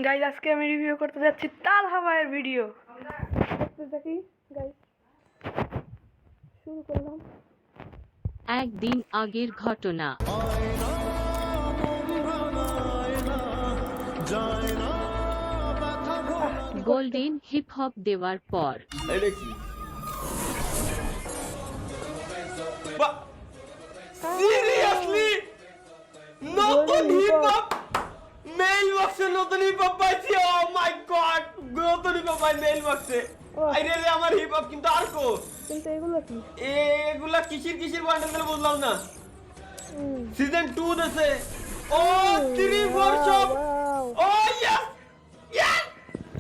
Guys আজকে আমি review করতে যাচ্ছি তাল হাওয়ায়ের ভিডিও। দেখতে থাকি গাইজ, শুরু করলাম। একদিন আগের ঘটনা। গোল্ডেন হিপ হপ দেওয়ার পর সিরিয়াসলি নতুন হিপ হপ মেইল বক্সে নতুন হিপ হপ পাইছি। ও মাই গড, নতুন হিপ হপ মেইল বক্সে। আইরে রে আমার হিপ হপ কিন্তু আর কো, কিন্তু এগুলো কি? এগুলা কিসির বান্ডেল দিলে বুঝলাম না। সিজন 2 দেছে। ও 3 ওয়ার্কশপ। ও ইয়েস ইয়েস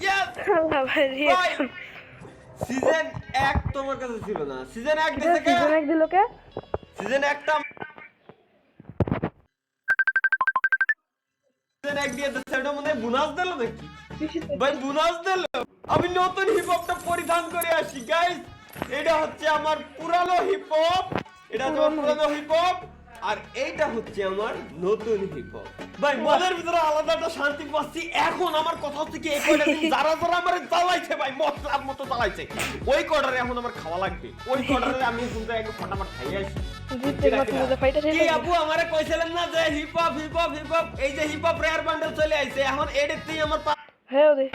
ইয়েস। আল্লাহ ভাই রিঅ্যাকশন। সিজন 1 তোমার কাছে ছিল না। সিজন 1 দিছে কে? সিজন 1 দিল কে? সিজন 1টা সিজন 1 দিয়ে দিছে, এটা মনে হয় বোনাস দিল নাকি? ভাই বোনাস দিল। আমি নতুন হিপ হপটা পরিধান করে আসি গাইস। এটা হচ্ছে আমার পুরানো হিপ হপ, এটা আমার পুরানো হিপ হপ, আর এইটা হচ্ছে আমার নতুন হিপ হপ। ভাই মনের ভিতরে আলাদা একটা শান্তি পাচ্ছি। এখন আমার কথা হচ্ছে কি, এই কয়টা দিন যারা আমারে জ্বালাইছে ভাই, মশলার মতো জ্বালাইছে, ওই কর্ডারে এখন আমার খাওয়া লাগবে। ওই কর্ডারে আমি শুনতে একটু ফটাফট খাইয়ে আসি। কি আপু আমারে কইছিলেন না যে hip hop hip hop hip hop, এই যে হিপ হপ রেয়ার বান্ডেল চলে আইছে, এখন এডেতেই আমার হ্যাঁ ওরে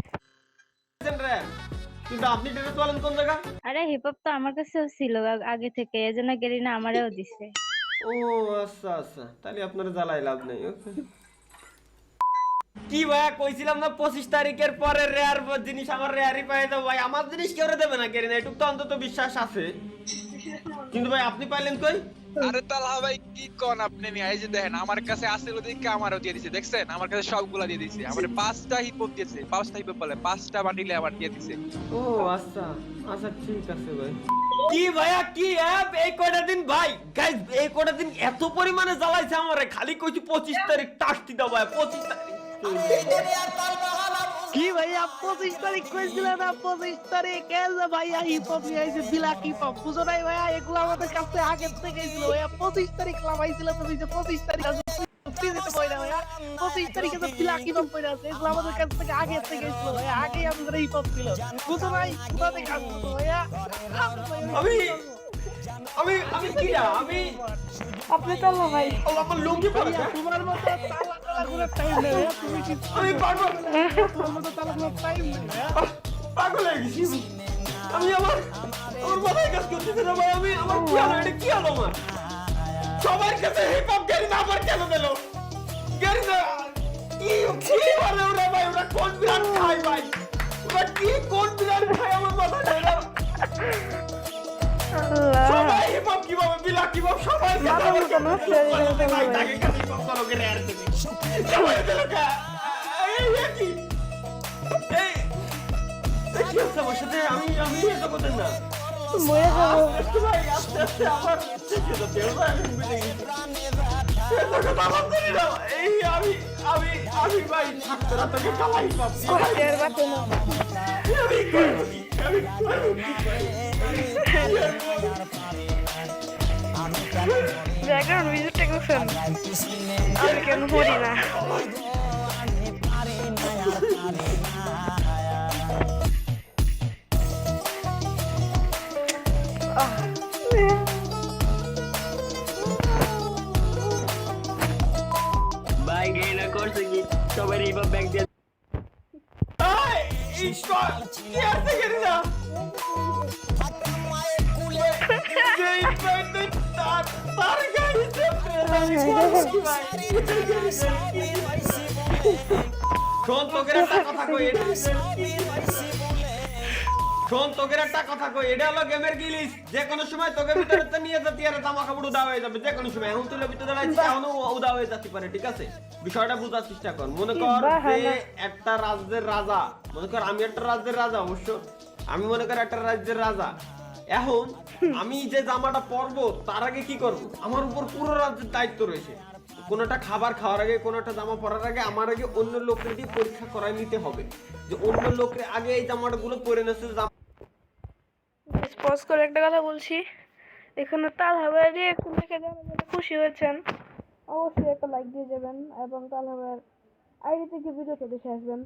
কিন্তু আপনি ডেটে চলেন কোন জায়গা? আরে হিপ হপ তো আমার কাছেও ছিল আগে থেকে, এজন্য গেরিনা আমারেও দিছে। ও আচ্ছা আচ্ছা, তাহলে আপনার জ্বালাই লাভ নেই। কি ভাইয়া কইছিলাম না 25 তারিখের পরে রেয়ার জিনিস আমার রেয়ারই পাই দাও ভাই। আমার জিনিস কেউ দেবে না গেরিনা, এটুক তো অন্তত বিশ্বাস আছে। কিন্তু ভাই আপনি পাইলেন কই? আরে তালহা ভাই কি কোন আপনি নি, এই যে দেখেন আমার কাছে আসলে ওদিকে আমারও দিয়ে দিয়েছে, দেখছেন আমার কাছে সবগুলা দিয়ে দিয়েছে। আমারে 5টা হিপ হপ দিয়েছে, 5টা হিপ হপ বলে 5টা বান্ডিলে আমার দিয়ে দিয়েছে। ও আচ্ছা আচ্ছা ঠিক আছে ভাই। কি ভাইয়া কি অ্যাপ এই কয়টা দিন ভাই গাইস, এই কয়টা দিন এত পরিমাণে জ্বালাইছে আমারে, খালি কইছি 25 তারিখ টাস্টি দাও ভাই, 25 তারিখ। কি ভাইয়া 25 তারিখ কইছিলেন না? 25 তারিখ এল ভাইয়া হিপ হপ নিয়ে আইছে, ব্ল্যাক হিপ হপ বুঝো নাই ভাইয়া? এগুলো আমাদের কাছে আগে থেকে ছিল ভাইয়া। 25 তারিখ লাগাইছিল তুমি, যে 25 তারিখ আছে পিজিতে কইরা ভাইয়া, 25 তারিখে তো ব্ল্যাক হিপ হপ কইরা আছে। এগুলো আমাদের কাছ থেকে আগে থেকে ছিল ভাইয়া, আগেই আমাদের হিপ হপ ছিল বুঝো নাই? কোথা থেকে আসলো ভাইয়া? আমি আমি আমি কি না আমি আপনি তাল ভাই, আমার লুঙ্গি পরা ভাইয়া তোমার মতো তালা তালা করে টাইম নেই ভাইয়া, তুমি কি আমি পাগল, তোমার মতো তালা করে টাইম নেই ভাইয়া। পাগল হয়ে গেছি আমি। আমার মাথায় কাজ করতেছে না ভাই। আমি আমার কি হলো, এটা কি হলো আমার? সবার কাছে হিপ হপ গেরিনা আমার কেন দিল? গেরিনা কি কি বলে ওরা ভাই? ওরা কোন বিরাট খায় ভাই? ওরা কি কোন বিরাট খায় আমার মাথায় যায় না। আল্লাহ সবাই হিপ হপ কিভাবে বিলা কিভাবে সবাই মাথা মতো নষ্ট হয়ে গেছে ভাই, ভাই। তাকে কাছে হিপ হপ করো কে রেয়ার দিবি সবাই দিল কা। এই কি এই কি হচ্ছে আমার সাথে? আমি এটা করতেন না। মরে যাবো। ভাই আস্তে আস্তে আমার ঠিক আছে দেও ভাই, আমি বুঝে গেছি। এই আমি ভাই ছাত্ররা তোকে কালাই পাচ্ছি। কষ্টের বাতো না। ব্যাকগ্রাউন্ড মিউজিকটা দেখছেন? আমি কেন মরি না? ভাই গেইনা করছে কি সবাই রিভার ব্যাক দিয়ে এই শট কি আছে গেরিনা? যেই পয়েন্টে তার গাড়িতে শোন তোকে একটা কথা কই, শোন তোকে একটা কথা কই, এটা হলো গেমের গিলিস। যে কোনো সময় তোকে ভিতরে তো নিয়ে যেতে আর জামা কাপড় উদা হয়ে যাবে যে কোনো সময়। এখন তুই ভিতরে দাঁড়াইছিস, এখনো উদা হয়ে যেতে পারে, ঠিক আছে? বিষয়টা বোঝার চেষ্টা কর। মনে কর যে একটা রাজ্যের রাজা, মনে কর আমি একটা রাজ্যের রাজা, অবশ্য আমি মনে কর একটা রাজ্যের রাজা। এখন আমি যে জামাটা পরবো তার আগে কি করব? আমার উপর পুরো রাজ্যের দায়িত্ব রয়েছে। কোনোটা খাবার খাওয়ার আগে, কোনোটা জামা পরার আগে আমার আগে অন্য লোকের দিয়ে পরীক্ষা করাই নিতে হবে যে অন্য লোকের আগে এই জামাটাগুলো পরে নেছে। পজ করে একটা কথা বলছি, এখানে তাল হাওয়ায় রিঅ্যাকশন দেখে যারা যারা খুশি হয়েছেন অবশ্যই একটা লাইক দিয়ে যাবেন এবং তাল হাওয়ার আইডি থেকে ভিডিওটা দেখে আসবেন।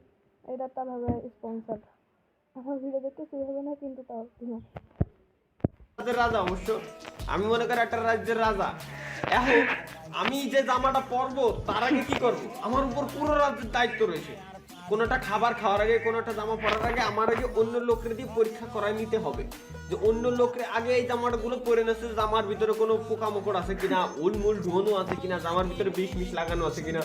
এটা তাল হবে স্পন্সর। আমার ভিডিও দেখতে শুরু হবে না কিন্তু তাও না। রাজ্যের রাজা অবশ্য, আমি মনে করি একটা রাজ্যের রাজা। এখন আমি যে জামাটা পরবো তার আগে কি করব, আমার উপর পুরো রাজ্যের দায়িত্ব রয়েছে। কোনোটা খাবার খাওয়ার আগে, কোনোটা জামা পরার আগে আমার আগে অন্য লোকের দিয়ে পরীক্ষা করায় নিতে হবে যে অন্য লোকের আগে এই জামাটা গুলো পরে নেছে, জামার ভিতরে কোনো পোকামাকড় আছে কিনা, উলমুল ঢোনো আছে কিনা, জামার ভিতরে বিষ মিশ লাগানো আছে কিনা,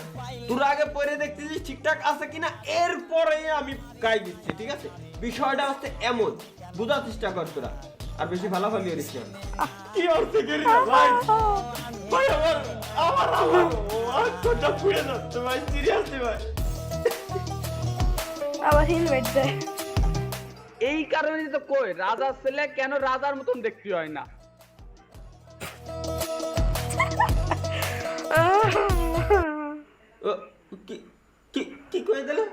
তোরা আগে পরে দেখতেছি ঠিকঠাক আছে কিনা, এরপরে আমি গায়ে দিচ্ছি। ঠিক আছে, বিষয়টা হচ্ছে এমন, বোঝার চেষ্টা কর তোরা, আর বেশি ভালাভালি করিস না। কি হচ্ছে গেরিনা ভাই? ভাই আমার আমার আমার আত্মাটা পুড়ে যাচ্ছে ভাই, সিরিয়াসলি ভাই। আবার হেলমেট দেয়। এই কারণেই তো কই রাজার ছেলে কেন রাজার মতন দেখতে হয় না। ও, কি কি কি কয়ে দিলে?